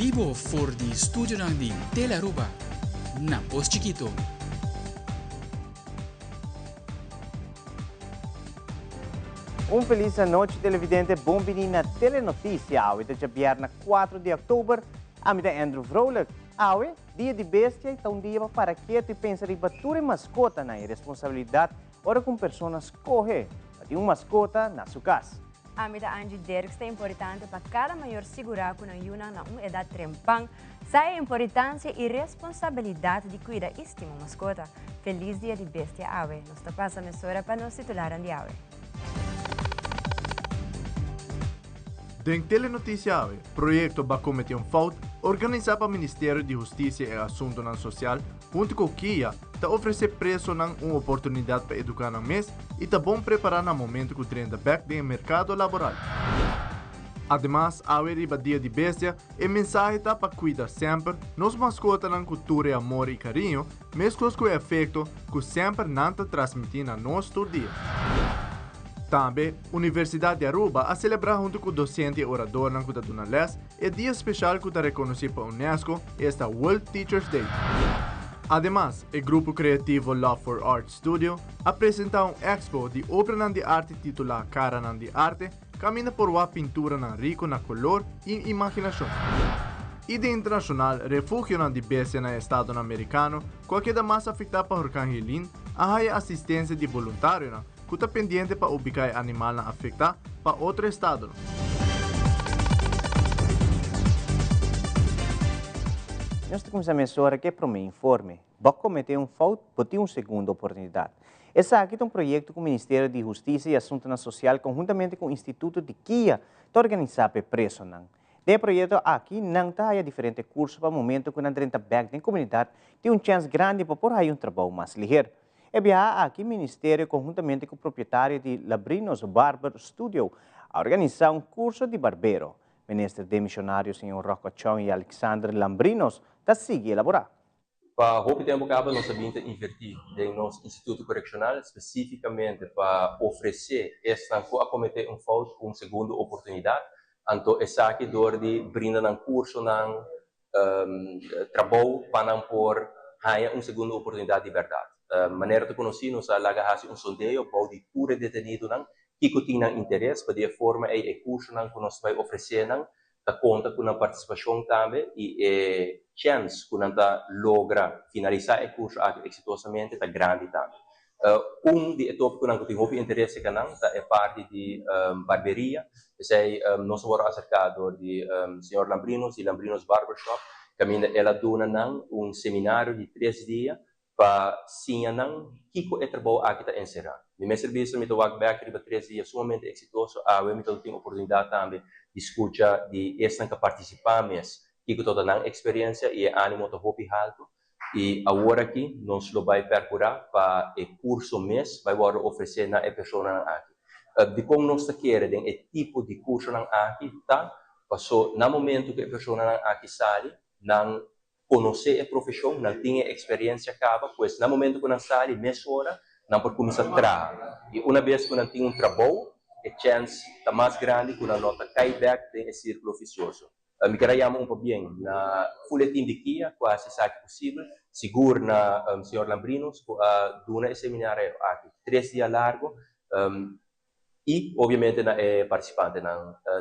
Vivo for the studio ng di Telaruba, Napos Chiquito. Um feliz noite, televidente. Bom-vindo na Telenotícia. Hoje é dia 4 de outubro. A minha é Andrew Vrolijk. Hoje, dia de bestia, então dia para quieto e pensar em bater mascota na responsabilidade ora com pessoas correr. Ter uma mascota na sua casa. A mida Angie Derks é importante para cada maior segurar que não na uma idade trempang, sai a importância e responsabilidade de cuidar de uma mascota. Feliz dia de bestia, Awe. Nós está passando a mesura para nos titular de Awe. Den Telenotícia Ave, projeto para cometer falta, organizado pelo Ministério de Justiça e Assuntos Social, junto com o KIA, está oferecendo preço uma oportunidade para educar no mês e está bom preparar no momento que o trem back no mercado laboral. Ademais, a riba dia de bestia, a mensagem está para cuidar sempre, nos mascotas na cultura, amor e carinho, mesmo com o efeito que sempre não está transmitindo a nós todo dia. Também, a Universidade de Aruba a celebrar junto com o docente e orador na Cuda Dona Les é dia especial que está reconhecido pela Unesco esta World Teachers Day. Ademais, o grupo criativo Love for Art Studio apresenta expo de obra de arte titulada Cara de Arte, caminha por uma pintura rico na color e imaginação. E de internacional, refúgio de bestia no estado americano, qualquer da mais afetada por Hurricane Helene, há assistência de voluntário que está pendente para ubicar animal afetado para outro estado. Nós temos a emissora que para me informe, vai cometer falta, pode ter uma segunda oportunidade. Essa aqui é um projeto que o Ministério de Justiça e Assuntos Social, conjuntamente com o Instituto de KIA, está organizando para preço. De projeto aqui não está diferentes cursos para o momento que não tem back na comunidade, tem chance grande para por aí trabalho mais ligeiro. Aqui o Ministério, conjuntamente com o proprietário de Lambrinos Barber Studio, a organizar curso de barbeiro. O ministro de Missionários, Sr. Rocco Chong e Alexandre Lambrinos, está seguindo elaborar. Para o tempo que nós sabemos invertir em nosso Instituto Correccional, especificamente para oferecer a cometer falta uma segunda oportunidade, então essa aqui dor de brindar um curso, trabalho para por uma segunda oportunidade de verdade. Maneira de conhecer, nós lagamos sondeio para o pura detenido que tem interesse para de forma curso que nós vai oferecer da conta com a participação também e chance que nós logra finalizar o curso exitosamente está grande também. De tópico que tem interesse é parte de barberia, nós vamos acercado de Sr. Lambrinos e Lambrinos Barbershop, que ela dona seminário de 3 dias para sinyanan kiko e trabalho aqui está encerrado. No meu serviço, me estou aqui para 3 dias sumamente exitoso. Eu me tenho oportunidade também de escutar de esta que participar mais, kiko toda a experiência e ânimo to hopi alto. E agora aqui nós lo vai percurar para o curso mês, vai oferecer na pessoa aqui. De como nós queremos o tipo de curso aqui tá, passou no momento que a pessoa aqui sai, não conhecer a profissão, não tinha experiência acaba, pois no momento que não sai, meia hora, não pode começar a trabalhar. E uma vez que não tem trabalho, a chance está mais grande que não nota cai back tem esse círculo vicioso. Me queria bem na folhetim de Kia, quase sabe possível, seguro na Sr. Lambrinos, duna esse seminário aqui, 3 dias largo, e obviamente na participante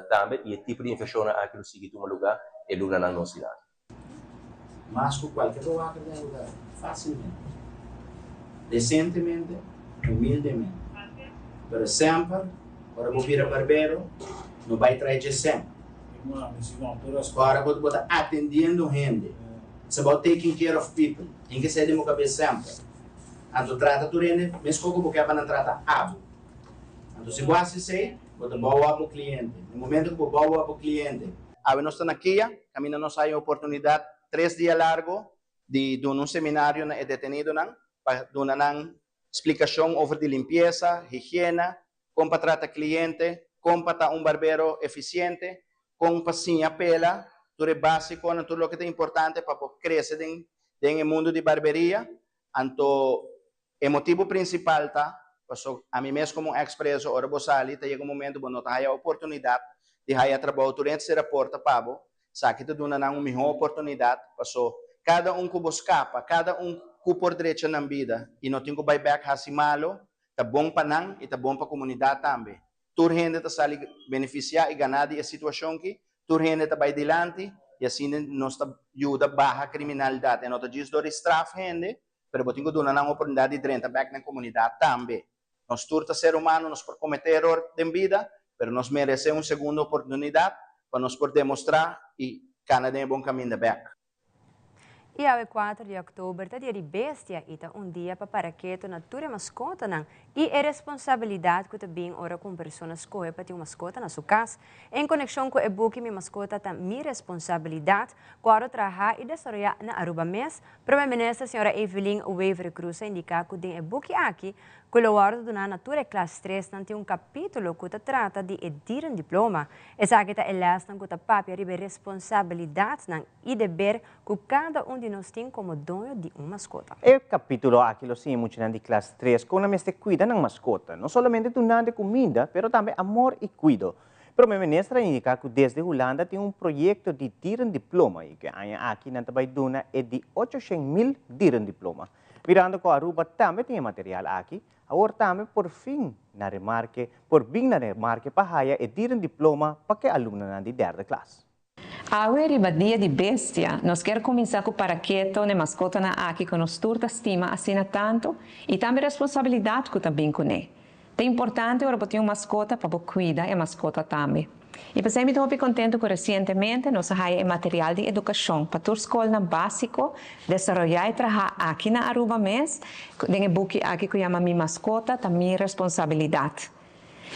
também, e o tipo de infecção aqui no seguinte lugar, é luna na nossa cidade. Mas com qualquer lugar facilmente, decentemente, humildemente. Pero sempre, para vir a barbeiro, não vai trazer sempre. Para você estar atendendo gente. It's about taking care of people. Tem que ser de uma cabeça sempre. Então, trata tu gente, mesmo que você vai tratar abo. Então, se você sei, você boa para o cliente. No momento que você boa para o cliente, nós estamos aqui, caminho nós aí a oportunidade 3 dias largo de um seminário detenido para dar explicação sobre limpeza, higiene, como tratar cliente, como para barbeiro eficiente, como para sim a pela, tudo básico, tudo o que é importante para crescer no mundo de barberia. Então, o motivo principal a mim mesmo como expresso, ora você ali, chega momento que não tem a oportunidade de trabalhar durante essa porta para Sa kita doon na uma melhor oportunidade, passou cada que buscapa, cada que por direito na vida, e não tem que buyback hasi malo, tá bom para nang, e tá bom para a comunidade também. Tur gente tá sali beneficiar e ganhar a situação que, tur gente tá vai dilante, e assim nos ajuda a barra criminalidade. E não tá diz do estraf gente, pero botinho que doon na uma oportunidade de 30 back na comunidade também. Nós turta ser humano, nós por cometer erro em vida, pero nós merecemos segunda oportunidade para nós poder demonstrar e Canadá é bom caminho de back. E ao 4 de outubro, tá dia de bestia, ita dia para paraqueto na tua mascota não. E é responsabilidade que também ora com pessoas escolher para ter uma mascota na sua casa. Em conexão com o e-book, minha mascota tá minha responsabilidade, quando trabalhar e desenvolver na Aruba mês. Primeira-ministra, senhora Evelyn Weaver Cruz, indica que o e-book aqui, que o guarda do natura classe 3, não tem capítulo que trata de edir diploma. Essa aqui é lesson que papia ribe responsabilidade e dever que cada de nós tem como dono de uma mascota. O capítulo aqui lo sim muito de classe 3 com a mesma cuida na mascota, não somente de comida, mas também amor e cuido. A primeira-ministra indica que desde Holanda tem projeto de tirar diploma e que aqui na Tabaiduna é de 800.000 tirar diploma. Mirando que a Aruba também tem material aqui, agora também por fim na remarque para haya e tirar diploma para que aluno de 10ª classe. Awe ribadia di bestia, nós quer começar com paraqueto, ne mascota na aqui com nos turta estima assina tanto e também responsabilidade que também com né. É importante ora botar mascota para cuidar a mascota também. E para ser muito contente que recentemente nós há material de educação para toda escola básico desenvolver e trabalhar aqui na Aruba mês, tem um book aqui que chama Mi Mascota, também responsabilidade.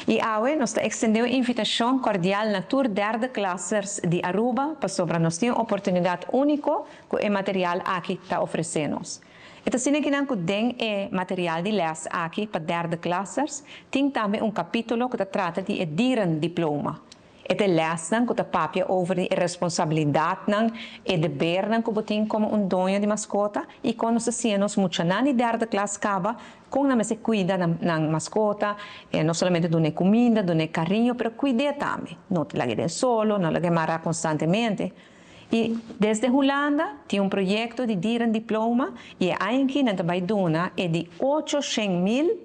E agora nós estendemos a invitação cordial na tour 3ª classe de Aruba para sobre nós ter uma oportunidade única que o material aqui está oferecendo. Então, se nós temos material de les aqui para 3ª classe, tem também capítulo que trata de edir diploma. Ete les que te papia over de responsabilidade e dever que botin como dono de mascota e quando se sienos mucha na de 3ª classe acaba com na se cuida na mascota não somente done comida, done carinho, pero cuide também. Não te lague solo, não lague mara constantemente. E desde Holanda tem projeto de dir diploma e aqui na Tabaiduna é de 800.000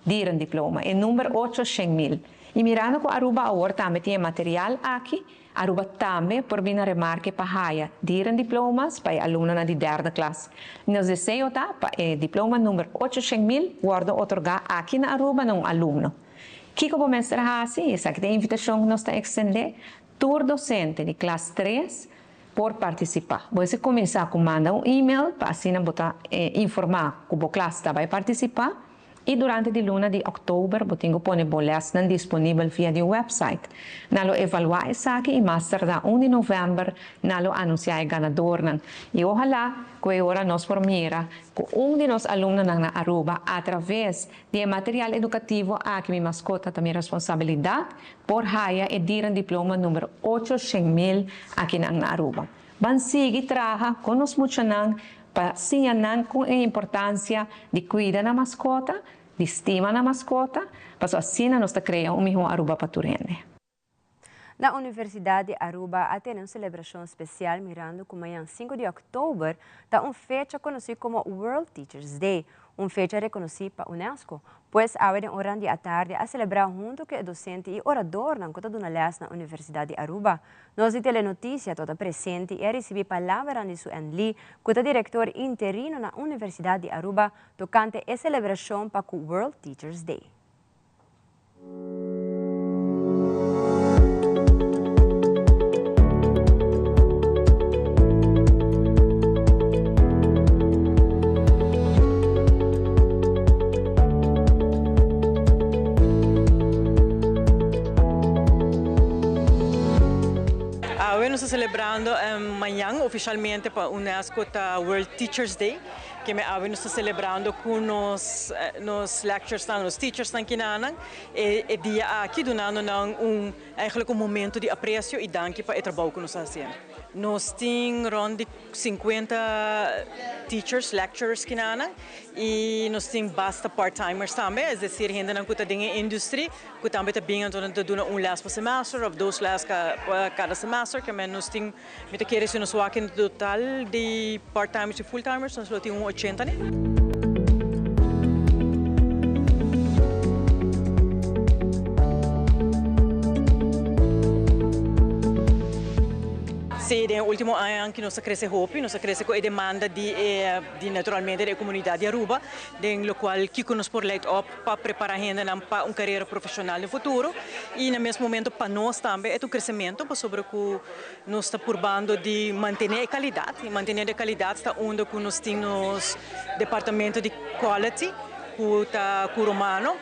dir diploma, é número 800.000. E mirando com Aruba agora também tem material aqui, Aruba também por vir na remarque para haya dir diplomas para aluno de 3ª classe. Nós desejamos para diploma número 800.000 guarda otorgar aqui na Aruba a aluno. Que como mestra assim, essa aqui tem invitação que nós está extender, tour docente de classe 3 por participar. Você começar a mandar e-mail para assim botar informar que a classe vai participar. E durante a luna de outubro, botingo pone boleas disponível via de website. Nalo evaluar essa aqui e mais tarde 1 de novembro, nalo anunciar o ganador. E ojalá que agora nós formira que de nós alunos na Aruba, através de material educativo, aqui minha mascota também responsabilidade, por haya e dir diploma número 800.000 aqui na Aruba. Van seguir trabalhar com os muchanan para ensinar com a importância de cuidar da mascota, de estima na mascota, para assim nós criamos melhor Aruba para Turene. Na Universidade de Aruba, tem uma celebração especial mirando que amanhã, 5 de outubro, está uma fecha conhecida como World Teachers Day, uma fecha reconhecida para a Unesco. Pois, a hora de tarde, a celebrar junto com o docente e orador na conta de uma les na Universidade de Aruba. Nós de Telenotícia toda presente e recebi palavra de Sue Ann Lee, que é diretor interino na Universidade de Aruba, tocante a celebração para o World Teachers Day. Nós estamos celebrando amanhã oficialmente para a Unesco World Teachers Day. que me ave nos celebrando com nos lectures, nos teachers kinanang, e dia aqui donando eigenlijk momento de apreço e danke para o trabalho que nós fazemos. Nós temos rond de 50 teachers, lecturers kinanang, e nós temos basta part-timers também, é decir, gente não cuta dinheiro indústria, que também também então les por semestre, ou 2 les cada semestre, que nós temos, me querer se nós no total de part-timers e full-timers, nós temos 80, né? Sim, no último ano que nós crescemos, nós crescemos com a demanda de naturalmente da comunidade de Aruba, no qual que nos por leite para preparar a gente para uma carreira profissional no futuro e no mesmo momento para nós também é o crescimento, sobre que nós está purbando de manter a qualidade, e manter a qualidade está onde que nós temos departamento de quality, que está humano,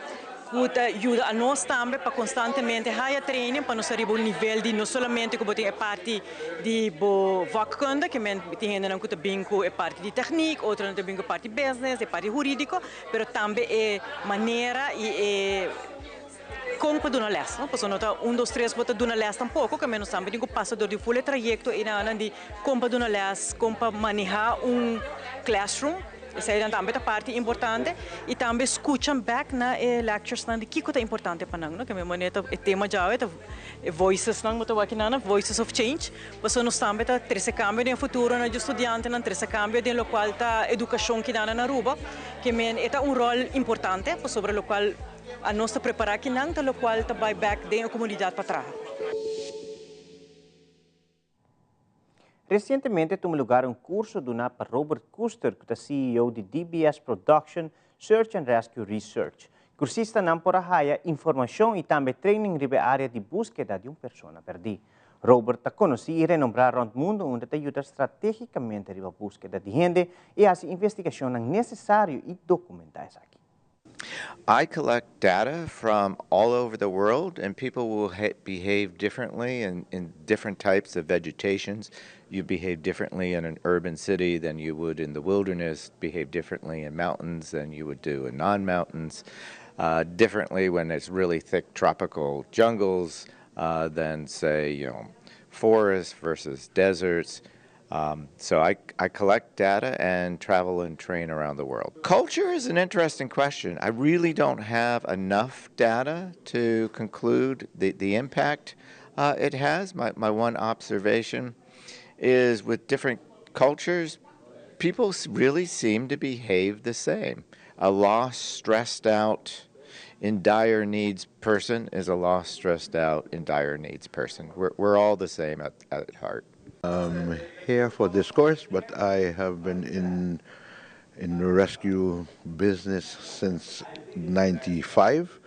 que ajuda a nós também para constantemente higher training para nós arribar ao nível de não somente que tem a parte de vakkunde, que tem não que também a parte de técnica, outra também a parte de business, a parte jurídica, mas também a maneira e como para dar les, não? Porque nota 1, 2, 3 bota dar les tampouco, que menos também tem que passar do full trajecto e na de como para dar les, como para manejar classroom. Essa é também a parte importante e também escutam back na lectures de que é importante para nós, que é maneira o tema já é voices não muito aqui na voices of change, mas nós também tá terceiro cambio no futuro na estudante, na terceiro cambio de local tá educação que na Aruba, que é rol importante, sobre o qual a nós está preparar aqui na lo qual tá vai back da comunidade para trás. Recentemente tomou lugar um curso donado por Robert Kuster, que é CEO de DBS Production Search and Rescue Research. Cursista não por a informação e também training sobre a área de búsqueda de uma pessoa perdida. Robert está conhecido e renombrado no mundo, onde ajuda estrategicamente na búsqueda de gente e faz investigação necessária e documentar isso aqui. I collect data from all over the world, and people will behave differently in different types of vegetations. You behave differently in an urban city than you would in the wilderness, behave differently in mountains than you would do in non-mountains, differently when it's really thick tropical jungles than, say, forests versus deserts. So I collect data and travel and train around the world. Culture is an interesting question. I really don't have enough data to conclude the impact it has. My one observation is with different cultures, people really seem to behave the same. A lost, stressed out, in dire needs person is a lost, stressed out, in dire needs person. We're all the same at heart. Here for this course, but I have been in the rescue business since '95.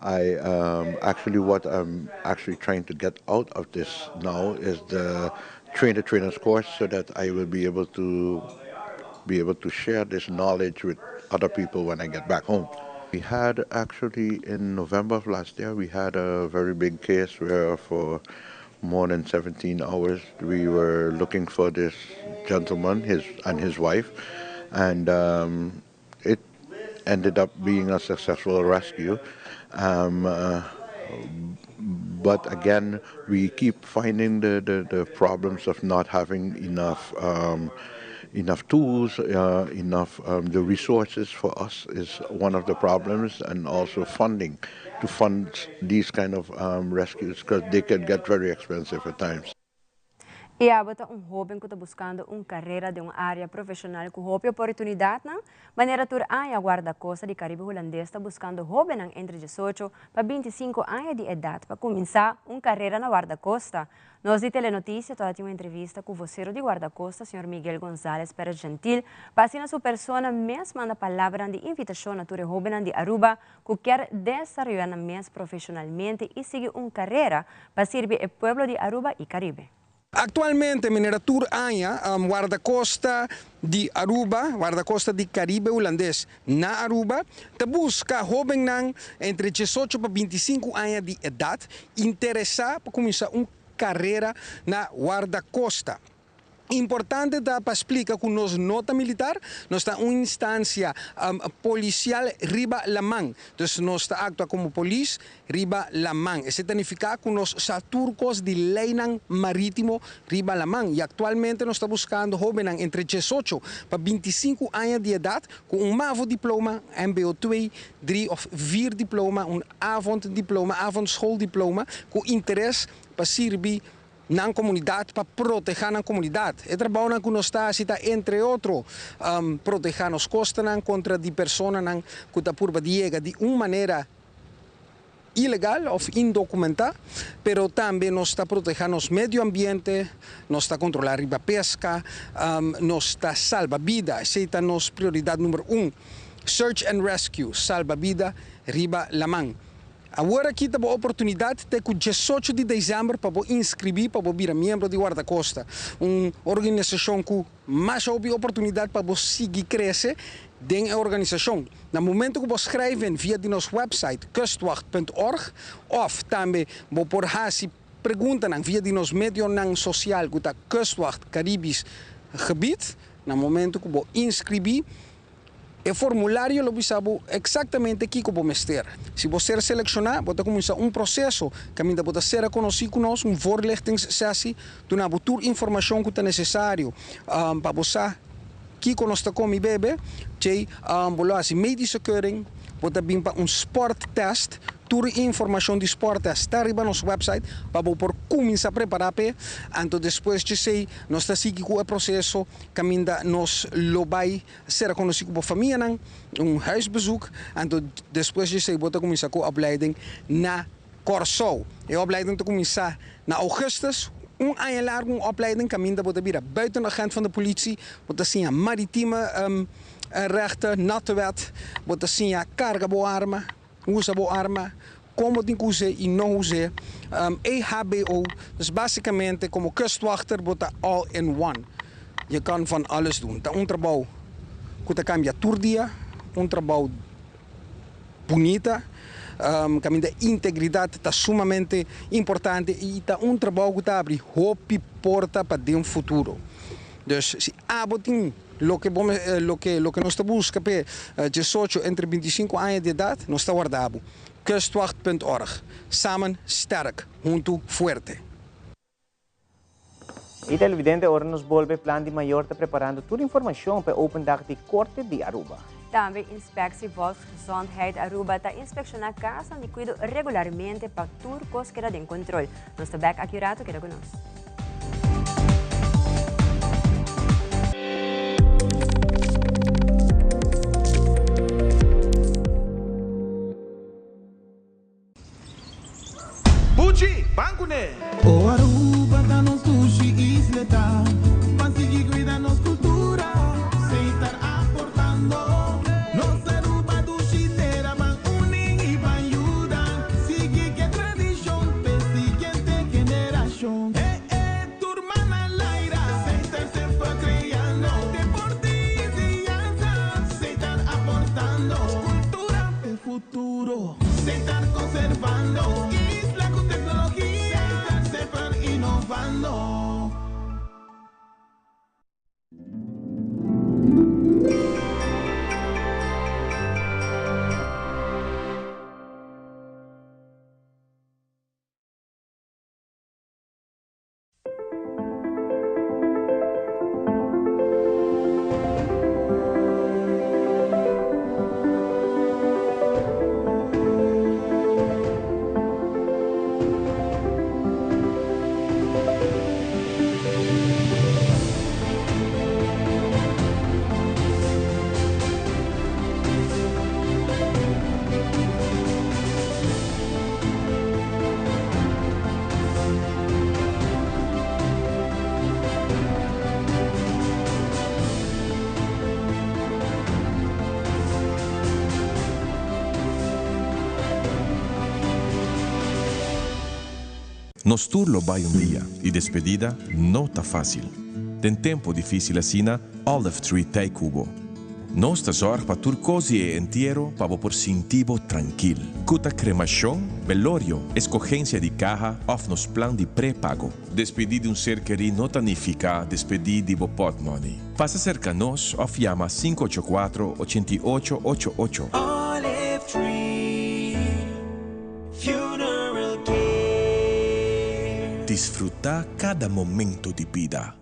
What I'm actually trying to get out of this now is the trainers course, so that I will be able to share this knowledge with other people when I get back home. We had actually in November of last year, we had a very big case where for more than 17 hours we were looking for this gentleman and his wife, and it ended up being a successful rescue. But again, we keep finding the problems of not having enough tools, the resources for us is one of the problems, and also funding to fund these kind of rescues, because they can get very expensive at times. E abota jovem que está buscando uma carreira de uma área profissional com oportunidade, não? Maneira tur a guarda-costa de Caribe holandês está buscando jovem entre 18 para 25 anos de idade para começar uma carreira na guarda-costa. Nós de Telenotícia temos uma entrevista com o voceiro de guarda-costa, Sr. Miguel González Pérez Gentil, para assim a sua pessoa mesma na palavra de invitação na tura jovem de Aruba, que quer desarrollar mais profissionalmente e seguir uma carreira para servir o povo de Aruba e Caribe. Actualmente, mineratur anya guarda-costa de Aruba, guarda-costa de Caribe holandês na Aruba, te busca jovem entre 18 para 25 anos de idade, interessar para começar uma carreira na guarda-costa. Importante para explicar que nos nota militar, nós está uma instância policial riba la mão. Então, nós está actua como polícia riba la mão. Isso significa que nós somos turcos de leinang marítimo riba la mão. E atualmente nós estamos buscando jovens entre 18 para 25 anos de idade com um MAVO diploma, MBO 2, 3 of 4 diploma, um avonddiploma, avondschooldiploma, com interesse para servir na comunidade, para proteger a comunidade. É trabalho que nós estamos, entre outros, proteger as costas contra de pessoas que estão por de uma maneira ilegal ou indocumentada, mas também nós está protegendo o meio ambiente, nós está controlando a pesca, nós está salva vida. Essa é a nossa prioridade número 1. Search and rescue, salva vida, riba la mão. Agora aqui tem a oportunidade de que 18 de dezembro para inscrever para virar membro de guarda-costa, uma organização que mais houve oportunidade para seguir crescer dentro da organização. No momento que você escreve via de nosso website kustwacht.org ou também por se pergunta via de nosso meio social que está Kustwacht Caribes Gebied, no momento que você inscrever o formulário lo sabe exatamente aqui que vamos ter. Se você ser selecionado, você começar um processo que ainda pode ser conhecido conosco, voorlichtingssessie, toen hebben we informação que é necessário para você que conosco como bebê, que assim medische keuring, pode vir para sporttest. Toda informação de sporttest está arriba no nosso website para por começar a preparar. Então depois de sei, nós está seguindo o processo que ainda nós lo vai ser conhecido por família, huisbezoek. Então depois de sei, bota começar com a opleiding na Corso. E a opleiding te começar na augustus. Een aan large opleiding kan minder worden bieden. Buiten de agent van de politie wordt dat zien maritieme rechten, natte wet, wordt dat zien cargaboarmen, usaboarmen, como tem que usar e não usar, EHBO. Dus basicamente como kustwachter wordt dat all in one. Je kan van alles doen. Dat trabalho que cambia todo dia, trabalho bonita. Caminho da integridade está sumamente importante e está trabalho que está abrindo hope porta para dentro futuro. Então, se abotim lo que nós busca para 18 entre 25 anos de idade, nós está guardado. Kustwacht.org. Samen sterk, junto fuerte. E televidente, agora nos volve plan de maior está preparando toda a informação para o Open Dag de Corte de Aruba. Também Inspectie Volksgezondheid Aruba está inspeccionando casos de cuido regularmente para turcos que em controle. Nós estamos aqui accurato que conosco. Pucci, bancune! O Aruba tá nos sushi isleta, mas seguir cuida nos cultura, sem estar aportando. Sem estar conservando isla com tecnologia, sem estar sempre inovando. Nos turlo vai dia e despedida não tá fácil. Tem tempo difícil assim, Olive Tree Tay Cubo. Nós te zorg para tur cosi e entierro para por sintivo tranquilo. Cuta cremação, velorio, escogencia de caja, of nos plan de pré-pago. Despedir de ser querido não significa despedir de pot money. Faça cerca nos of llama 584-8888. Olive Tree Funeral Care. Desfrutar cada momento de vida.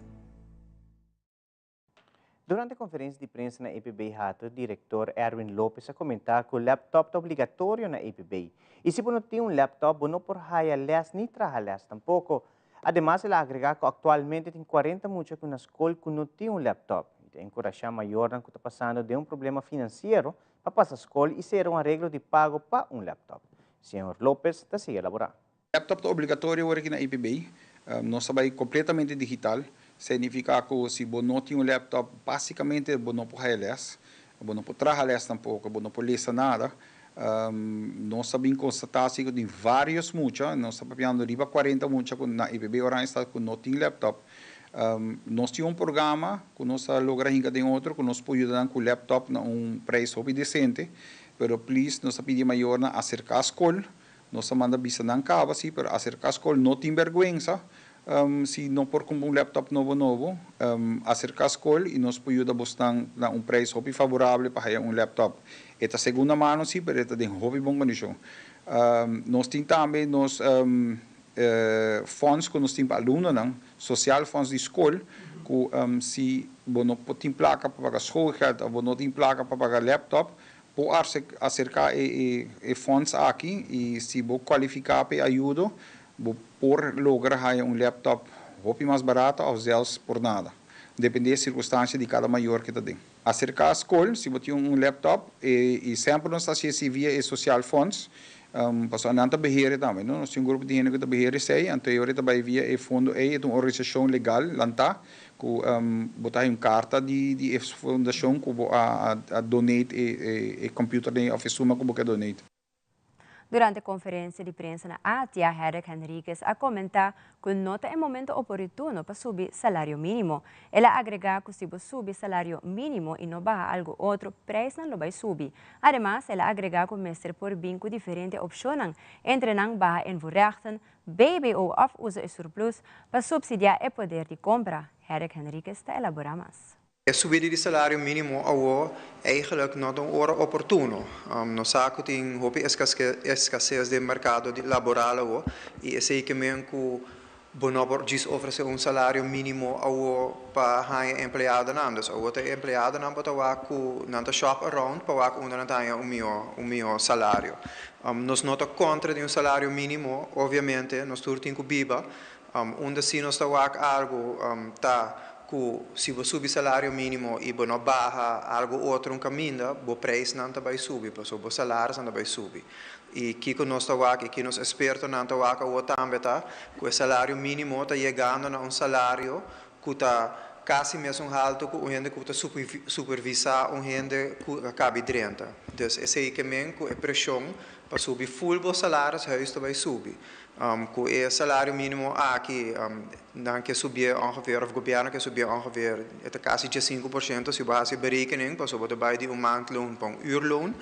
Durante a conferência de prensa na EPB Hato, o diretor Erwin Lopes a comentar que o laptop é obrigatório na EPB. E se você não tem laptop, você não pode trabalhar nem trabalhar tampouco. Además, ele agrega que atualmente tem 40 muchachos na escola que não tem laptop. E encorajar maior que está passando de problema financeiro para passar a escola e ser arreglo de pago para laptop. Senhor Lopes está se elaborar. Laptop é obrigatório aqui na EPB. Nós trabalhamos completamente digital. Significa que se você não tem laptop, basicamente você não pode trabalhar. Você não pode trabalhar tampouco, você não pode ler nada. Nós sabemos constatar que tem vários muchos, nós estamos vendo riba 40 muchos na EPB Orange está que não tem laptop. Nós temos programa que nós logramos de outro, que nós podemos ajudar com o laptop a preço decente, mas please, nós pedimos maior a acercar a escola, nós mandamos visa na cava, sim, mas acercar a escola não tem vergonha. Se não por comprar laptop novo, acercar a escola e nós podemos ajudar a preço favorável para laptop. Esta segunda mão, sim, mas esta tem uma boa condição. Nós temos também fundos que nós temos para alunos, social funds de escola, que se você não tem placa para pagar schoolgeld, ou não tem placa para pagar laptop, pode acercar fundos aqui e se você qualificar para ajuda, por lograr laptop mais barato ou zelfs por nada. Depende da circunstância de cada maior que tem. Acercar a escola, se você tem laptop, e sempre nós fazemos via social funds, para não ter beheer também. Nós temos grupo de gente que tem beheer sei, anterior também via fundo é uma organização legal, lanta, que botar uma carta de fundação que a donate e computer de oficina que você donate. Durante a conferência de prensa na ATIA, Herrick Henriquez a comentar que nota é momento oportuno para subir salário mínimo. Ela agrega que se você subir salário mínimo e não baja algo outro, preço não vai subir. Además, ela agrega que o mestre por vinco diferente opções entre não baja em voorrechten, BBO of uso e surplus para subsidiar o poder de compra. Herrick Henriquez está elaborar mais. A subida de salário mínimo é eigenlijk não uma hora oportuno. Nós sabemos que tem escassez de mercado laboral e é sei que mesmo bonobor diz oferecer salário mínimo para a empregado não. Então, o empregado não pode não shop around para o meu salário. Nós não estamos contra de salário mínimo, obviamente, nós temos que biba. Onde se nós estamos algo que se você subir salário mínimo e você não baixa algo outro caminho, o preço não vai subir, porque o salário não vai subir. E aqui que nós estamos aqui, nós expertos não estamos aqui, que o salário mínimo está chegando a salário que está quase mesmo alto que o gente que está supervisar o gente que acaba de 30. Então, esse é que mesmo a pressão para subir full o salário, o vai subir. Com o salário mínimo aqui, não que subir ongeveer, of governo que subir ongeveer, é quase 5%, se você berekening, para você vai de maandloon para uurloon.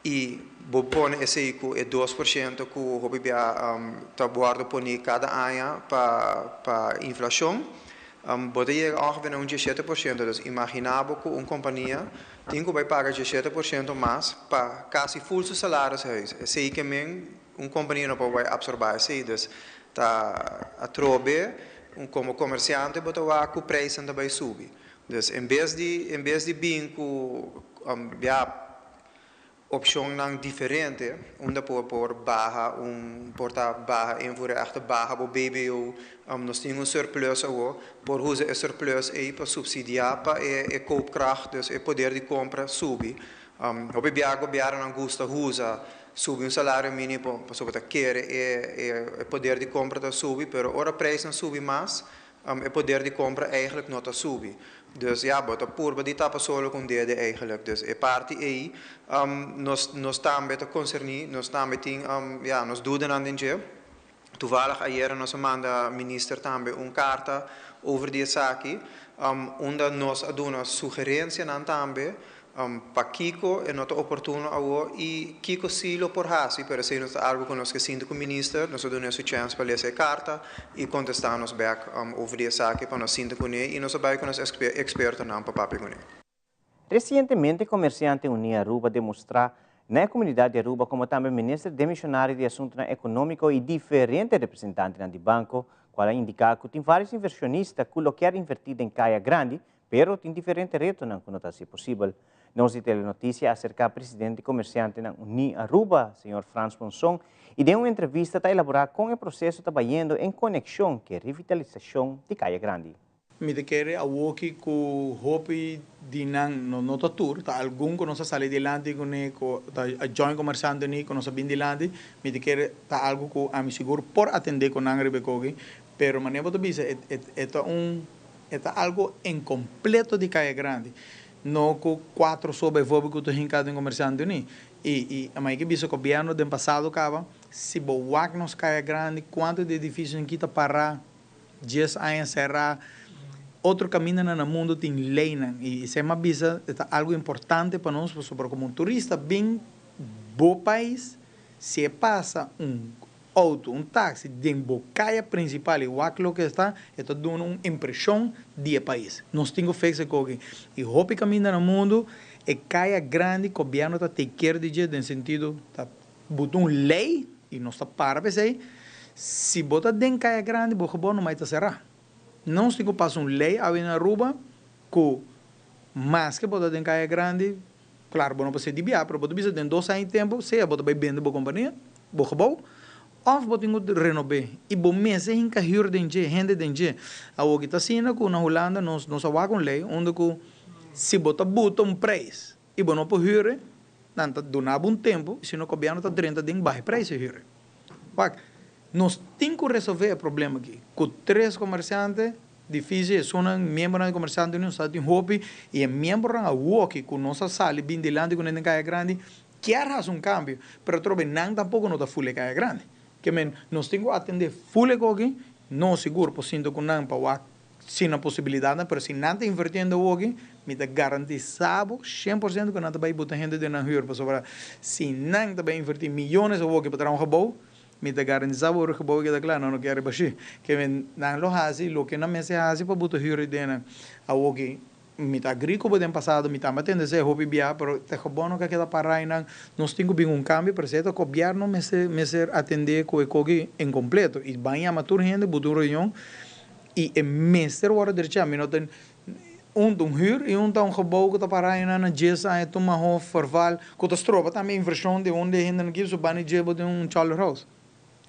E bopone esse que é 2% que o hobby está guarda por cada ano para inflação. Pode chegar ongeveer a 17%, então imaginável que uma companhia tem que pagar 17% mais para quase full seu salário. Esse que mesmo uma companhia não pode absorver isso, então está a trobe como comerciante, mas o preço não vai subir. Então, em vez de bem opção não diferente, onde por barra barra em voorrechten barra o BBO, nós temos surplus por usar esse surplus aí para subsidiar para a koopkracht, dus o poder de compra subir. O governo não gosta usa subir salário mínimo para sobre o poder de compra está subir, mas ora o preço não subir mais, o poder de compra eigenlijk não está subir. Dus ja, bota purba di tapa solo com dede eigenlijk. Dus e parte aí nós também tá concerni, nós também tem nós duden aan den Toevallig ayer nos manda minister também carta over die zaak, onde nos aduna sugerência nan também para Kiko é nota oportuno awo e Kiko silo por hasi, pero se nós algo que nós que sinto com o minister, nós damos a chance para ler essa carta e contestar nos back over die zaak para nós sinto com ele e nós vai com nós experto nan para papi com ele. Recentemente, Comerciante Unia Aruba demonstrar na comunidade de Aruba como também ministro demissionário de assuntos econômicos e diferentes representantes do banco, qual indica que tem vários inversionistas que querem invertir em Caia Grande, pero tem diferentes retos que não está possível. Nós de Telenotícia acerca do presidente comerciante da Unia Aruba, Sr. Franz Monson, e deu uma entrevista para elaborar como o processo está indo em conexão com a revitalização de Caia Grande. Me quer a woki ku hopi dinang no tour ta algum que nossa sale delante com a joint comerciante ni com nossa bin delante me quer ta algo que a mi seguro por atender com angre becogi pero maneira de bisa é algo incompleto de Caia Grande no com 4 sobre vobo que tu hincado em comerciante ni e a mais que bisa governo do passado cava se boak nos Caia Grande quanto de edifícios em kita parar 10 anos será outro caminho no mundo tem lei e isso é uma visa é algo importante para nós sobre como turista bem bom país se passa auto táxi de bocaia principal e o aquilo que está dando uma impressão de país nós temos feito isso e hope caminho no mundo é Caia Grande o governo está take care de jeito no sentido tá botou lei e nós está para pensar se botar dentro Caia Grande o não vai estar cerrado. Não se passa uma lei aí na Aruba que mais que botar em Caia Grande, claro, não pode ser de biar, mas pode ser de 2 anos de tempo, se botar bem vender boa companhia, boa bom, ou botar em renovar e bom mês é em carreira de gente de gente. A o que está sendo que na Holanda nós há com lei onde que se botar preço e bom não pode hire, não está donando um tempo, se não governo está 30 de baixo preço hire. Nós temos que resolver o problema aqui. Com 3 comerciantes, difícil, são membros do comerciante não sabem hobby e é membro da UOC com nossa sala bem delante com a Caia Grande, quer fazer um câmbio, mas trobe não tampouco não está full Caia Grande. Que nós temos que atender full aqui, não seguro por sinto com não para sem a possibilidade, mas se não está invertindo o aqui, me dá garantizado 100% que não está botar gente de na rua para sobrar. Se não está invertir milhões o aqui para trazer bom me te garantiza por que boa que da claro não quero baixar que não lo hazi lo que não me se hazi para botar hiro dena a o que me tá agrícola do passado me tá matando esse hobby bia pero te bono que queda para não nós temos bem um câmbio para certo governo me ser atender com o que incompleto e vai a matur gente botar reunião e é mestre hora de chama não tem huur e tá gebouw que tá para na jesa é toma hof verval catastrofe também inversão de onde ainda não quis o bani jebo de Charles House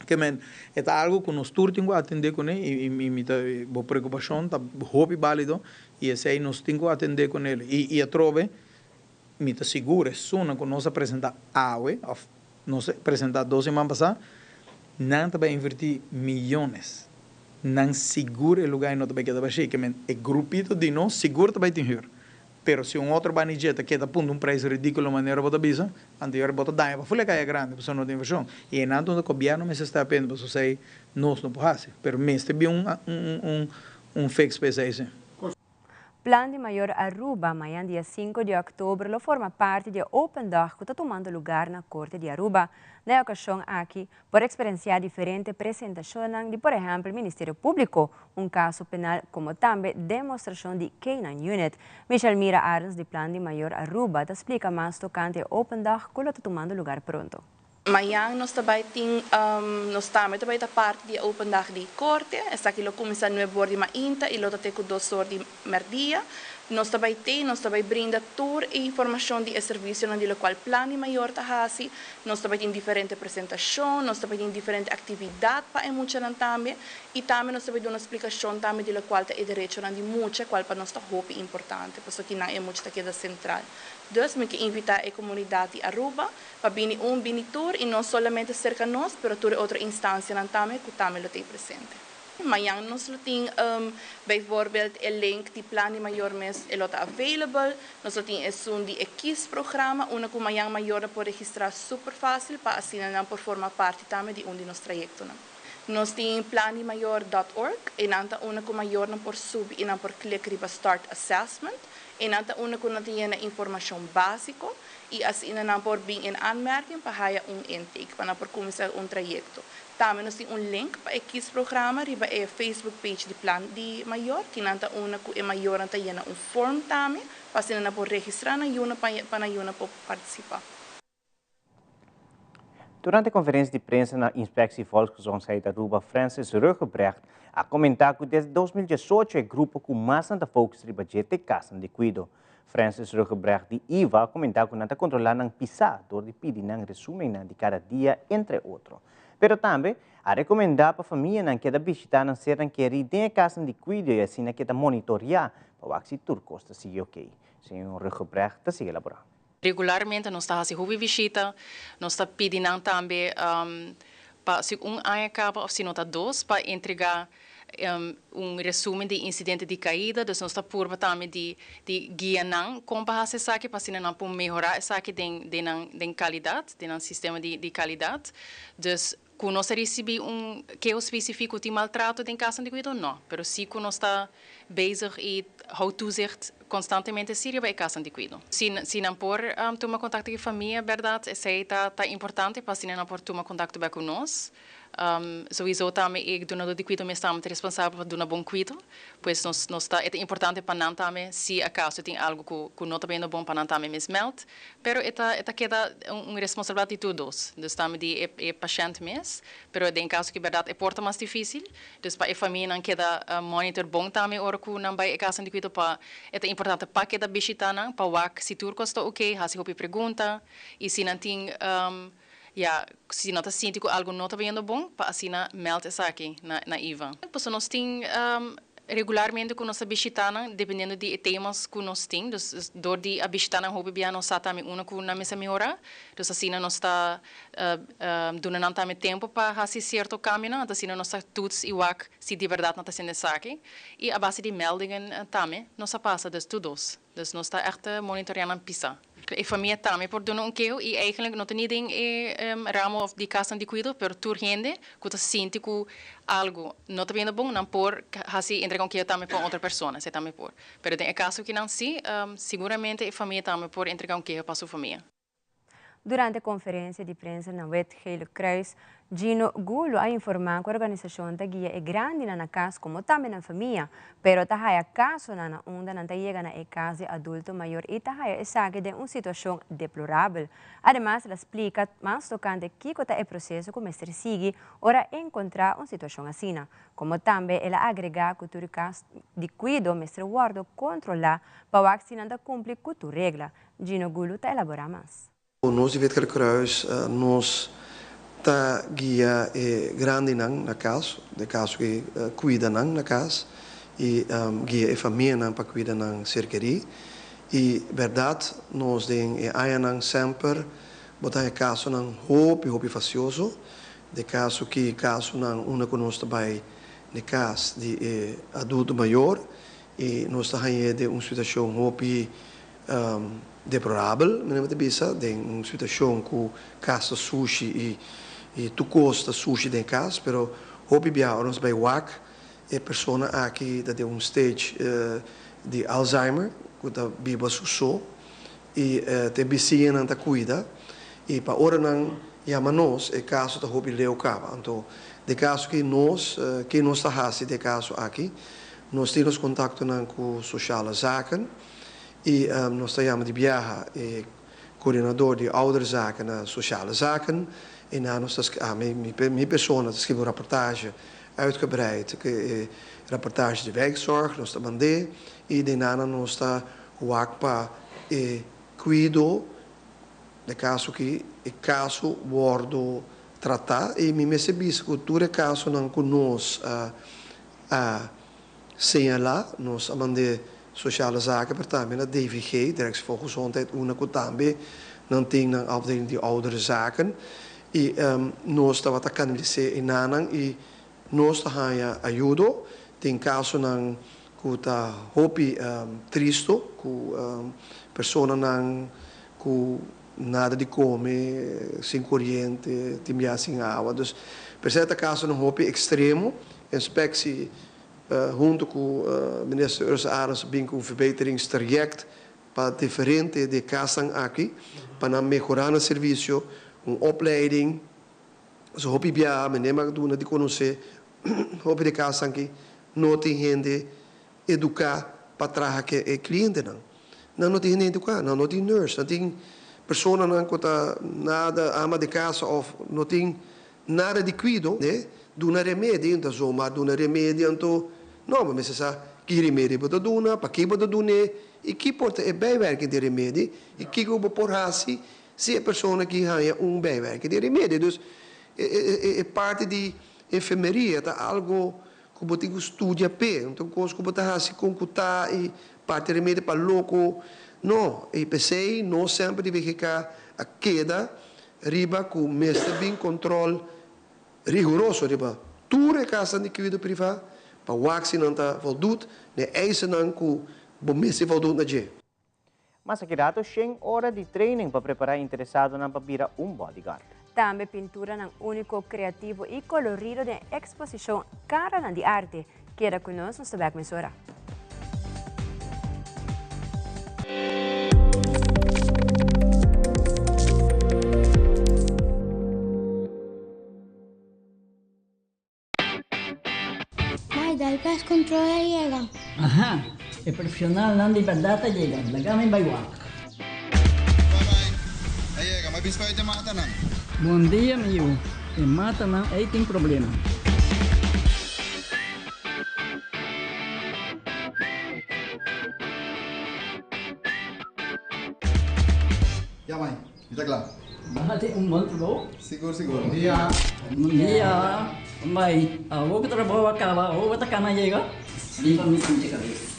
que é algo que nós temos que atender com ele e me tá boa preocupação tá hobby válido e esse aí nós temos que atender com ele e a trove me tá seguro só que nós apresentar nós apresentar 2 semanas passadas não vai invertir milhões não seguro o lugar não vai quedar baixo que é grupito de nós seguro vai ter pero se outro banijeta queda pondo preço ridículo maneira bota bisa anterior bota daia para folha Caia Grande pessoa não tem inversão e não do governo mas está apenas para sei nós não pode pero mestre bem fix space Plan de Mayor Aruba, amanhã dia 5 de outubro, forma parte de Open Dag que está tomando lugar na Corte de Aruba. Na ocasião aqui, por experienciar diferentes apresentações de, por exemplo, Ministério Público, caso penal, como também demonstração de K9 Unit. Michelle Mira Arns, de Plan de Mayor Aruba, te explica mais tocante Open Dag que está tomando lugar pronto. Amanhã nós também temos a parte de Open Dag de Corte, esta aqui começa a 9 horas de manhã e outra tem 2 horas de meio-dia. Nós também brinda toda a informação de serviço no qual plano maior está fazendo. Nós também temos diferentes apresentações, nós também temos diferentes atividades para a mulher também. E também nós também damos uma explicação também de qual é o direito de mulher, qual para nós é importante, porque não é muito que é central. Então, nós queremos invitar a comunidade de Aruba para vir tour e não somente cerca de nós, mas toda outra instância também que também tem presente. Amanhã nós temos, bijvoorbeeld, o link de plano maior mês está available. Nós temos um de programa, onde o maior pode registrar super fácil para assim não por formar parte também de um de nossos trajetos. Nós temos planimaior.org, e nanta una com maior não por sub e não por clique riba start assessment, e nanta una com não tem informação básica e assim não por bem em aanmerking para intake, para por começar trajecto. Também nós temos link para esse programa riba Facebook page de Plan de Maior, que nanta una com maior nanta form também, para assim não por registrar na una para na por participar. Durante a conferência de prensa na Inspectie Volksgezondheid de Aruba, Francis Rugebrecht a comentar que desde 2018 é grupo com mais nanta focus no budget de casa de cuido. Francis Rugebrecht de IVA comentar que nanta controlar não pisar, dor de pedir não resumen de cada dia, entre outros. Pero também a recomendar para a família não que da visitar não ser que ir a casa de cuido e assim que da monitorear para que se tudo costa siga ok. Senhor Rugebrecht, está siga elaborando. Regularmente nós estamos fazendo visita, nós estamos pedindo também para se ano acaba ou se não está dois para entregar resumo de incidente de caída, então nós estamos por também de guia não como para essa saque para se não para melhorar essa saque de qualidade, de sistema de qualidade, então quando nós recebemos que específico de maltrato em casa de cuidado não, mas se quando nós está bezig e houdt toezicht constantemente seria bij casa de cuidado. Se não por tomar contato com a família, verdade, isso é importante para se não por tomar contato com nós. Sowieso também eu donador de cuidado, mas estamos responsável por dar bom cuidado, pois é importante para nós também se acaso tem algo que não está bem bom para nós também mesmo, pero é queda responsabilidade de todos, então também de paciente mesmo, pero em caso que verdade é porta mais difícil, então para a família não queda monitor bom também ora que não vai casa de cuidado para é importante para queda visita não para o se tudo está ok, se houve pergunta e se não tem se não está sentindo que algo não está bem bom, para assim melde isso aqui na IVA. Pois nós temos regularmente com nossa visitana, dependendo de temas que nós temos, do de a visitana hobby bem nós também uma que na mesa melhorar, então assim nós está dando também tempo para fazer certo caminho, então assim nós está todos igual se de verdade não está sendo isso aqui, e a base de meldingen também nós passa dos todos, então nós está echt monitorando pisa. A família também por doen que e eigenlijk não tem ninguém ramo of de casa de cuidado, pero tur gente que está sente que algo não está bem bom, não por assim entregar que também para outra pessoa, se também por. Pero tem caso que não se, seguramente a família também por entregar que para sua família. Durante a conferência de prensa na Wet Gele Kruis, Gino Gulo a informar que a organização da guia é grande na casa como também na família, pero tahaya caso na onda não chega na casa adulto maior e tahaya sabe de uma situação deplorável. Además, ela explica mais tocante que é o processo que o mestre sigue ora encontrar uma situação assim, como também ela agrega que o caso de cuidado mestre guarda controlar para que se não cumpre com a regra. Gino Gulo está elaborar mais. Nós de Wet Gele Kruis, nós tá guia grande na casa, de caso que cuida na casa e guia a família para cuidar na cercaria e verdade nós tem aí sempre botar a casa na hobby facioso de caso que caso na uma que nós também de casa de adulto maior e nós está aí de uma situação hobby deplorável, mas bisa de uma situação com casa sushi e tu costa sushi de casa, pero hobby bia ons bij wak e persona aqui da de stage de Alzheimer, que da biba suso e te bicina não ta cuida e para ora não chama-nos e caso da hobby leu cava, então de caso que nós está hasi de caso aqui, nós temos contato com sociale zaken e nós chamamos de viaja e coördinador de ouderzaken na sociale zaken. En dan mijn persoon schreef een rapportage uitgebreid, rapportage de wijkzorg, nos da mandé, e daarna nos da wakpa e cuido de caso que o caso wordo tratar e me percebi que todo caso não conosco señalar, nos mandé sociale zaken, per também na DVG, Directie voor Gezondheid, una que também não tem na afdeling de oudere zaken. E nós estamos a canalizar em Nanang e nós estamos a ajuda. Tem caso não que está hopi triste, que pessoa não que nada de comer, sem corrente, tem sem água. Então, Per certo caso não hopi extremo, inspectie junto com o ministro Ursa Arens bem com verbeteringstraject para diferente de casan aqui, para melhorar o serviço, uma opleiding, so hopi bia, menema duna de conhecer, hopi de casan aqui, não tem gente educar para trabalhar que é cliente não tem gente educar, não tem nurse, não tem pessoa não conta nada ama de casa ou não tem nada de cuido, né? Duna remédio, então soma duna remédio, então não, mas essa que remédio para duna, para que para duna e que porta é bijwerking de remédio e que go por assim se a pessoa que ganha bijwerking de remédio, dus é parte de enfermeria, tá algo como tem que estudar pé, então coisa como tá assim concutar e parte de remédio para louco, não, e pensei não sempre deve ficar a queda riba com mestre bem controle rigoroso riba tudo é casa de cuidado privado para o waxi não está voltado nem eisen não com bom mestre voltado na dia. Mas aqui dato tem hora de training para preparar interessado na papira bodyguard. Também pintura ng único, criativo e colorido de exposição Cara de Arte. Queda conosco no Back Mesura. Mai, dal gas controla llega. Ajá, el profesional Nandi Verdata llega. Lagame by walk. Llega, may bispo ito mata na. Bom dia, meu. E mata não, aí tem problema. Ya, mãe. Está claro. Bahati monthro. Seguro, seguro. Bom dia. Bom dia. Mãe, vou que trabalho acaba, vou botar cana chega. Limpa me com cabeça.